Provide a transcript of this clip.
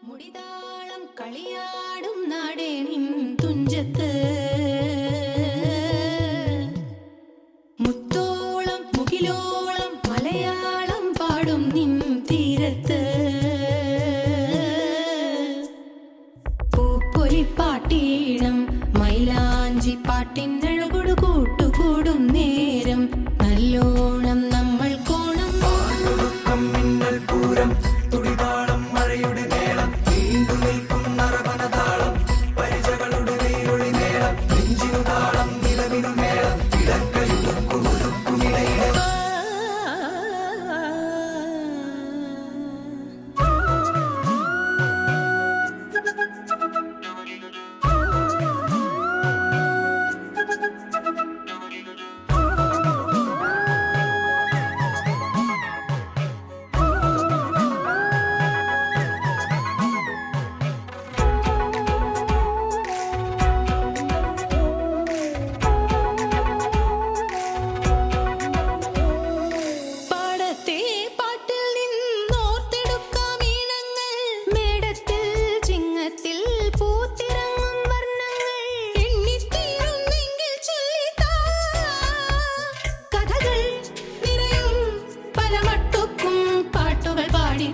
മുടിതാളം കളിയാടും നാടേനിൻ തുഞ്ചത്ത് മുത്തോളം മുകിലോളം മലയാളം പാടും നിൻ തീരത്ത് പൂപ്പൊലിപ്പാട്ടീണം മൈലാഞ്ചി പാട്ടിനഴകൊടു കൂട്ടുകൂടും നേരം നല്ലോണം നമ്മൾ കോണം മിന്നൽ പൂരം തുടിതാളം മഴയുടെ മേളം നീണ്ടു നിൽക്കും നറവനതാളം പരിചകളുടെ വേരൊളി മേളം നെഞ്ചിനു താളം നിലവിനു മേളം ഇടക്കയുടുക്കുമിടയിലെ പാട്ടുകൾ പാടി